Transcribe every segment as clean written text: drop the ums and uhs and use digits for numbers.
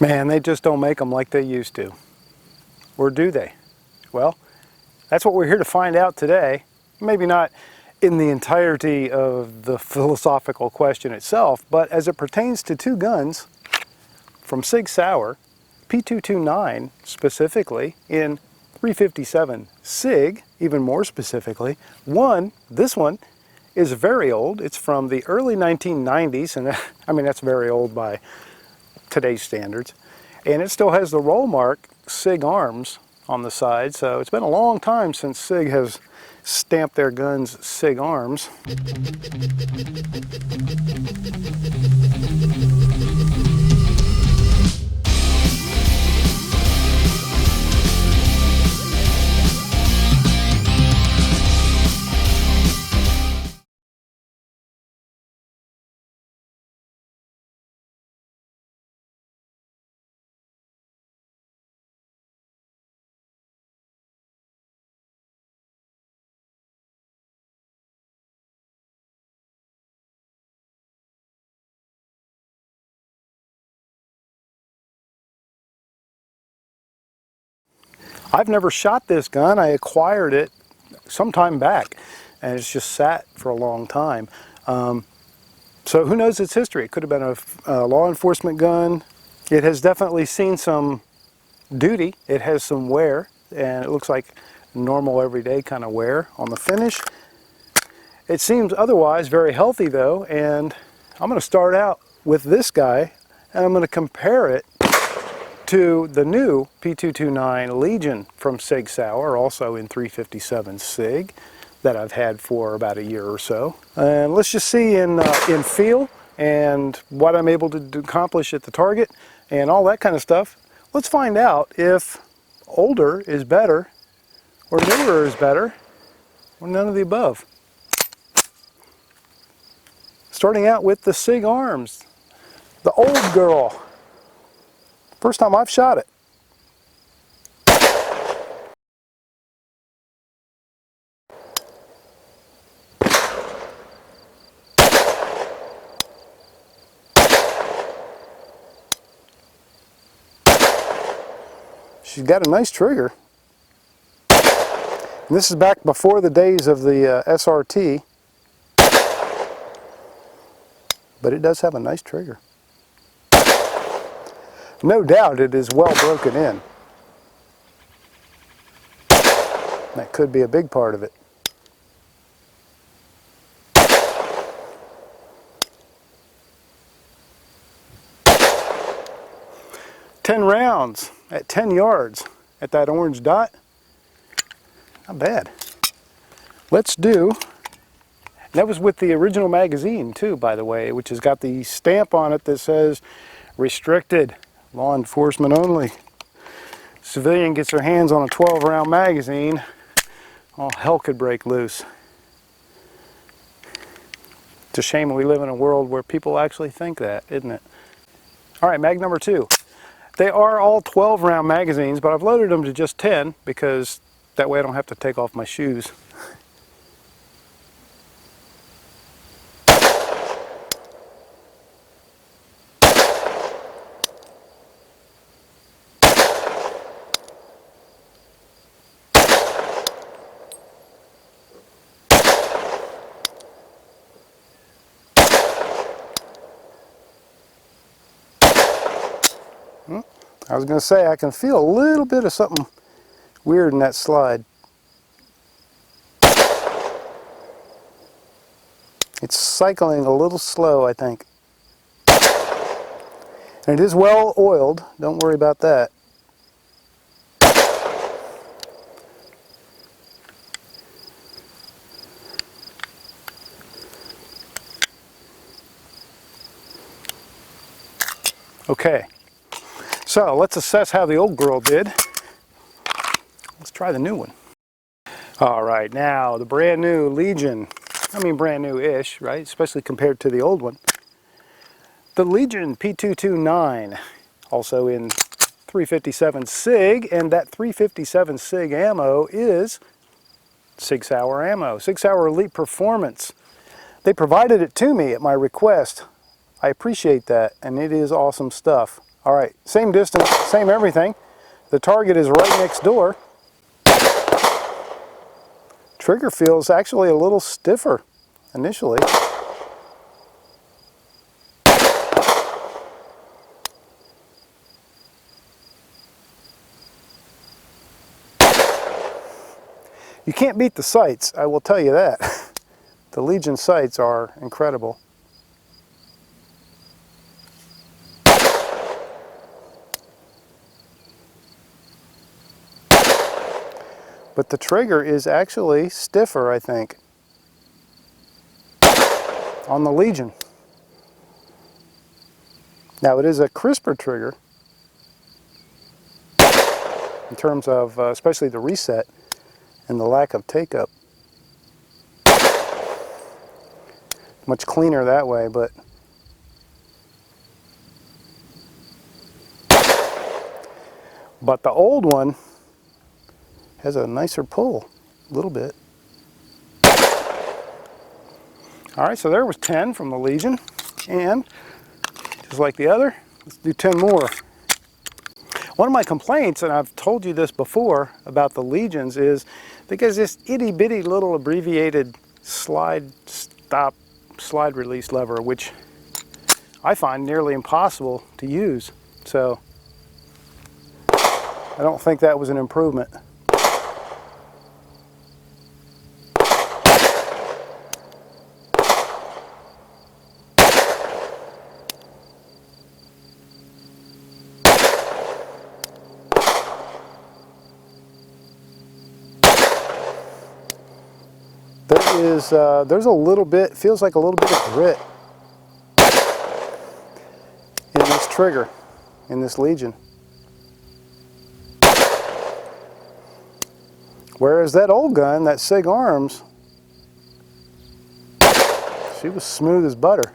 Man, they just don't make them like they used to. Or do they? Well, that's what we're here to find out today. Maybe not in the entirety of the philosophical question itself, but as it pertains to two guns from Sig Sauer, P229 specifically, in 357 SIG, even more specifically. This one is very old. It's from the early 1990s, and I mean, that's very old by today's standards. And it still has the roll mark SIG Arms on the side, so it's been a long time since SIG has stamped their guns SIG Arms. I've never shot this gun. I acquired it some time back, and it's just sat for a long time. So who knows its history? It could have been a law enforcement gun. It has definitely seen some duty. It has some wear, and it looks like normal everyday kind of wear on the finish. It seems otherwise very healthy though, and I'm going to start out with this guy, and I'm going to compare it to the new P229 Legion from Sig Sauer, also in 357 SIG, that I've had for about a year or so. And let's just see in feel and what I'm able to accomplish at the target and all that kind of stuff. Let's find out if older is better or newer is better or none of the above. Starting out with the SIG Arms, the old girl. First time I've shot it. She's got a nice trigger. And this is back before the days of the SRT. But it does have a nice trigger. No doubt it is well broken in. That could be a big part of it. "10 rounds at 10 yards at that orange dot. Not bad. Let's do, that was with the original magazine too, by the way, which has got the stamp on it that says restricted. Law enforcement only. Civilian gets their hands on a 12-round magazine, all hell could break loose. It's a shame we live in a world where people actually think that, isn't it? All right, mag number 2. They are all 12-round magazines, but I've loaded them to just 10 because that way I don't have to take off my shoes. I was going to say, I can feel a little bit of something weird in that slide. It's cycling a little slow, I think. And it is well oiled, don't worry about that. Okay. So let's assess how the old girl did. Let's try the new one. All right, now the brand new Legion. I mean brand new-ish, right? Especially compared to the old one. The Legion P229, also in 357 SIG, and that 357 SIG ammo is Sig Sauer ammo, Sig Sauer Elite Performance. They provided it to me at my request. I appreciate that, and it is awesome stuff. All right, same distance, same everything. The target is right next door. Trigger feels actually a little stiffer initially. You can't beat the sights, I will tell you that. The Legion sights are incredible. But the trigger is actually stiffer, I think, on the Legion. Now it is a crisper trigger in terms of especially the reset and the lack of take-up. Much cleaner that way, but the old one has a nicer pull, a little bit. All right, so there was 10 from the Legion, and just like the other, let's do 10 more. One of my complaints, and I've told you this before about the Legions, is because this itty bitty little abbreviated slide release lever, which I find nearly impossible to use. So I don't think that was an improvement. There's a little bit, feels like a little bit of grit in this trigger, in this Legion. Whereas that old gun, that SIG Arms, she was smooth as butter.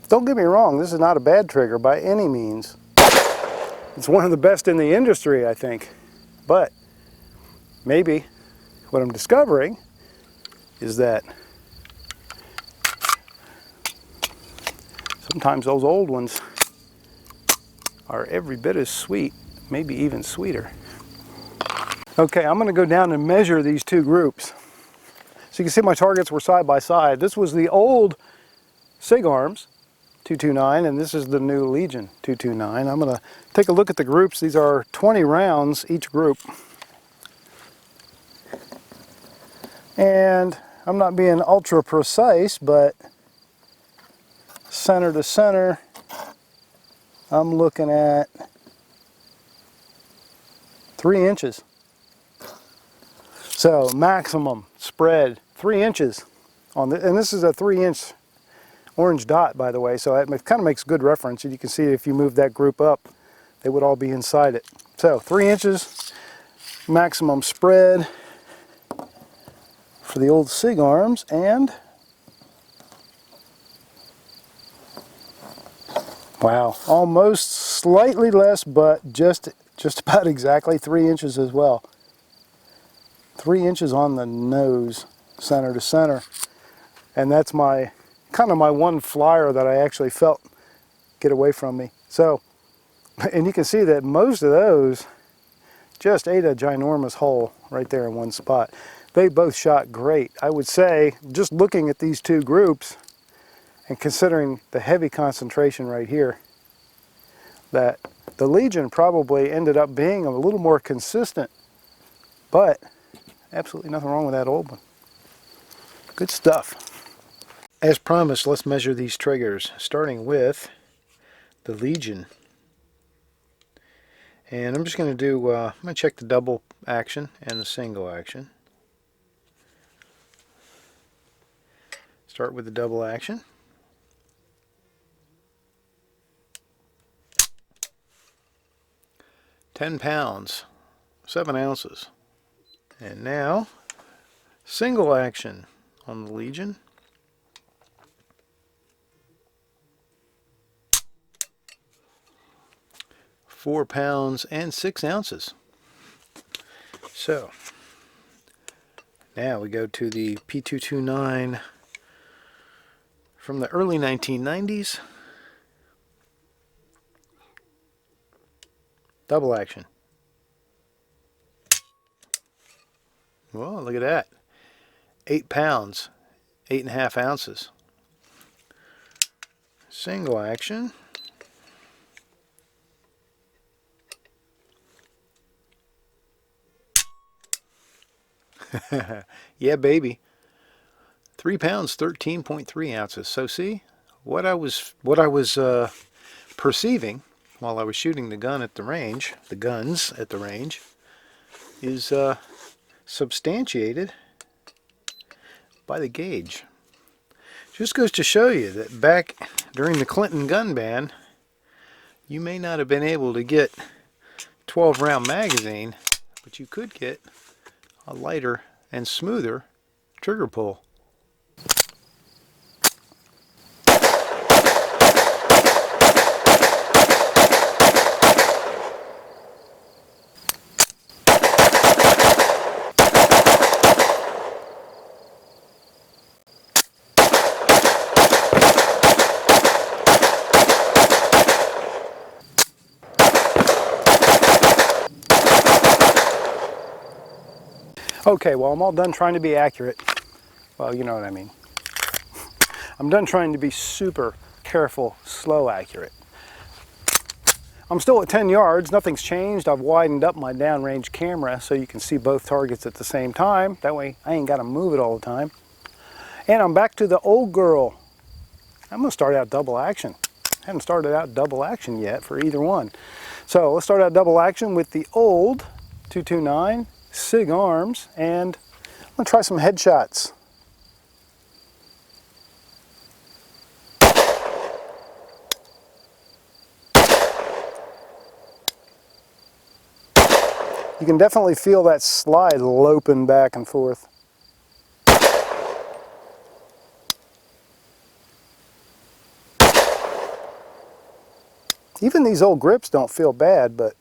Don't get me wrong, this is not a bad trigger by any means. It's one of the best in the industry, I think. But maybe what I'm discovering is that sometimes those old ones are every bit as sweet, maybe even sweeter. Okay, I'm going to go down and measure these two groups. So you can see my targets were side by side. This was the old SIG Arms 229, and this is the new Legion 229. I'm going to take a look at the groups. These are 20 rounds each group. And I'm not being ultra precise, but center to center, I'm looking at 3 inches. So maximum spread 3 inches on the, and this is a 3-inch orange dot, by the way, so it kind of makes good reference. And you can see if you move that group up, they would all be inside it. So 3 inches maximum spread for the old SIG Arms, and wow, almost slightly less, but just about exactly 3 inches as well. 3 inches on the nose, center to center, and that's my kind of my one flyer that I actually felt get away from me. So, and you can see that most of those just ate a ginormous hole right there in one spot. They both shot great. I would say, just looking at these two groups and considering the heavy concentration right here, that the Legion probably ended up being a little more consistent, but absolutely nothing wrong with that old one. Good stuff. As promised, let's measure these triggers, starting with the Legion. And I'm just going to do, I'm going to check the double action and the single action. Start with the double action. £10, 7 ounces. And now, single action on the Legion. 4 pounds and 6 ounces. So now we go to the P229 from the early 1990s. Double action. Well, look at that. 8 pounds, 8.5 ounces. Single action. Yeah, baby. 3 pounds, 13.3 ounces. So see, what I was perceiving while I was shooting the gun at the range, the guns at the range, is substantiated by the gauge. Just goes to show you that back during the Clinton gun ban, you may not have been able to get 12-round magazine, but you could get a lighter and smoother trigger pull. Okay, well, I'm all done trying to be accurate. Well, you know what I mean. I'm done trying to be super careful, slow accurate. I'm still at 10 yards, nothing's changed. I've widened up my downrange camera so you can see both targets at the same time. That way I ain't got to move it all the time. And I'm back to the old girl. I'm going to start out double action. I haven't started out double action yet for either one. So let's start out double action with the old 229 SIG arms, and I'm going to try some headshots. You can definitely feel that slide loping back and forth. Even these old grips don't feel bad, but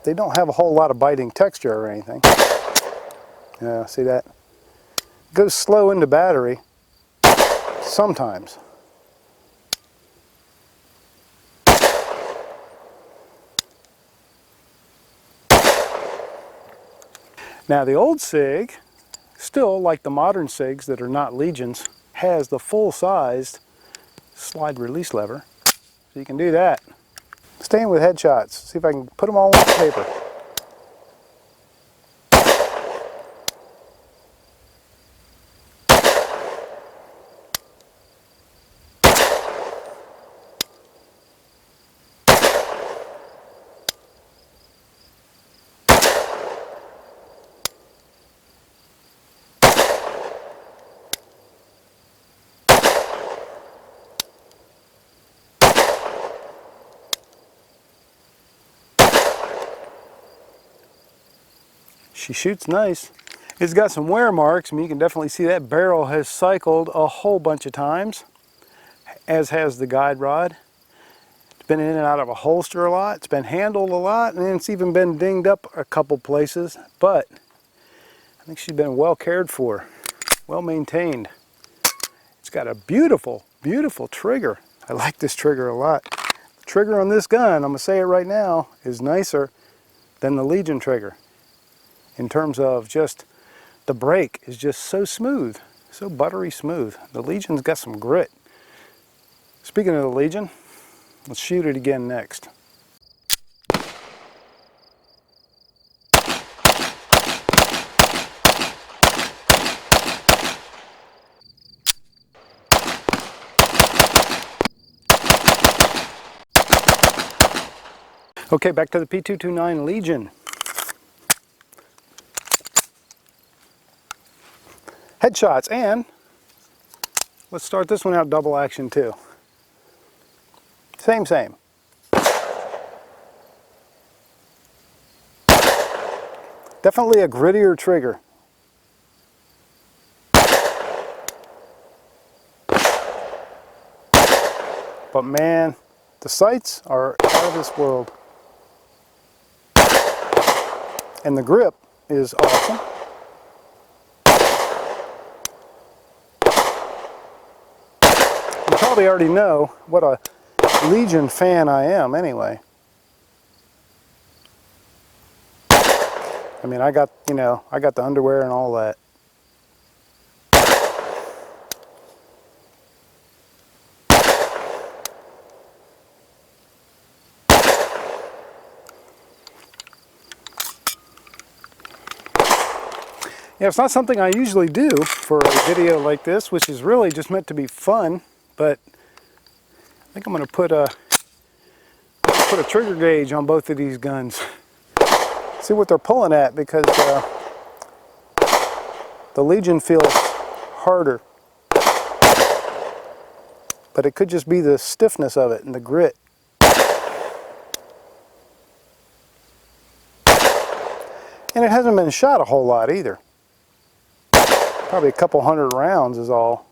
they don't have a whole lot of biting texture or anything. Yeah, see that? It goes slow into battery sometimes. Now the old SIG, still like the modern SIGs that are not Legions, has the full-sized slide release lever. So you can do that. Staying with headshots, see if I can put them all on paper. She shoots nice. It's got some wear marks. I mean, you can definitely see that barrel has cycled a whole bunch of times, as has the guide rod. It's been in and out of a holster a lot. It's been handled a lot, and it's even been dinged up a couple places. But I think she's been well cared for, well maintained. It's got a beautiful, beautiful trigger. I like this trigger a lot. The trigger on this gun, I'm going to say it right now, is nicer than the Legion trigger. In terms of just the break is just so smooth, so buttery smooth. The Legion's got some grit. Speaking of the Legion, let's shoot it again next. Okay, back to the P229 Legion. Headshots, and let's start this one out double action too. Same. Definitely a grittier trigger. But man, The sights are out of this world. And the grip is awesome. You probably already know what a Legion fan I am anyway. I mean, I got, you know, I got the underwear and all that. Yeah, it's not something I usually do for a video like this, which is really just meant to be fun, but I think I'm going to put a trigger gauge on both of these guns. See what they're pulling at, because the Legion feels harder. But it could just be the stiffness of it and the grit. And it hasn't been shot a whole lot either. Probably a couple hundred rounds is all.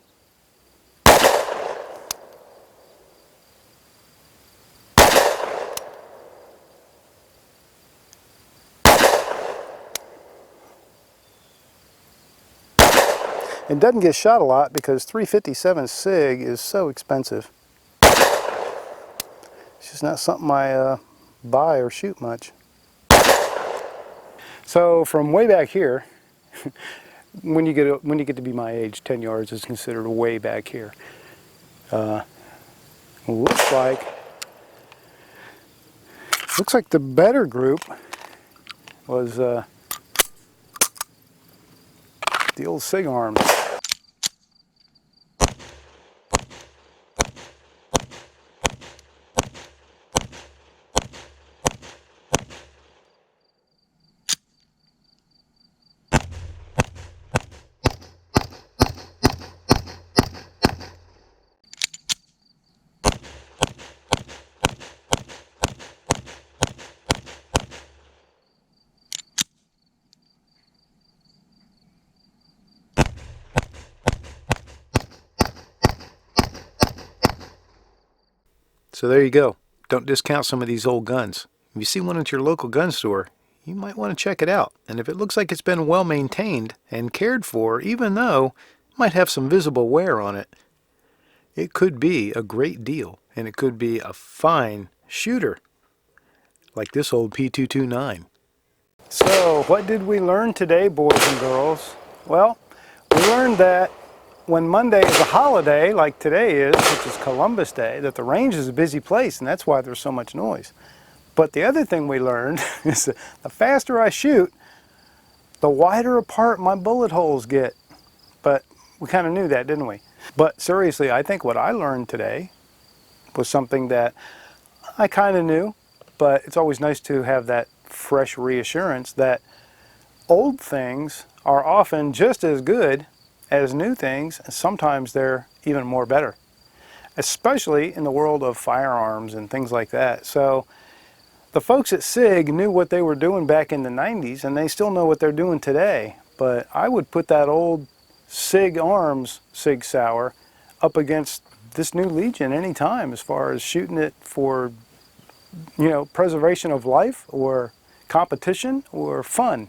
It doesn't get shot a lot because 357 SIG is so expensive. It's just not something I buy or shoot much. So from way back here, when you get to be my age, 10 yards is considered way back here. Looks like the better group was the old SIG arms. So there you go. Don't discount some of these old guns. If you see one at your local gun store, you might want to check it out. And if it looks like it's been well maintained and cared for, even though it might have some visible wear on it, it could be a great deal. And it could be a fine shooter, like this old P229. So what did we learn today, boys and girls? Well, we learned that when Monday is a holiday, like today is, which is Columbus Day, that the range is a busy place, and that's why there's so much noise. But the other thing we learned is that the faster I shoot, the wider apart my bullet holes get. But we kind of knew that, didn't we? But seriously, I think what I learned today was something that I kind of knew, but it's always nice to have that fresh reassurance that old things are often just as good as new things, and sometimes they're even more better, especially in the world of firearms and things like that. So the folks at SIG knew what they were doing back in the 90s, and they still know what they're doing today. But I would put that old SIG arms SIG Sauer up against this new Legion any time, as far as shooting it for, you know, preservation of life or competition or fun.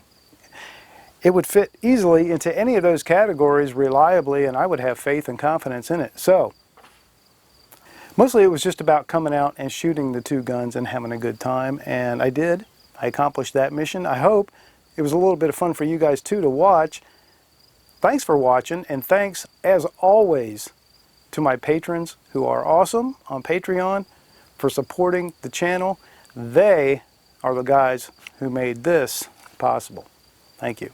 It would fit easily into any of those categories reliably, and I would have faith and confidence in it. So mostly it was just about coming out and shooting the two guns and having a good time, and I did. I accomplished that mission. I hope it was a little bit of fun for you guys too to watch. Thanks for watching, and thanks as always to my patrons who are awesome on Patreon for supporting the channel. They are the guys who made this possible. Thank you.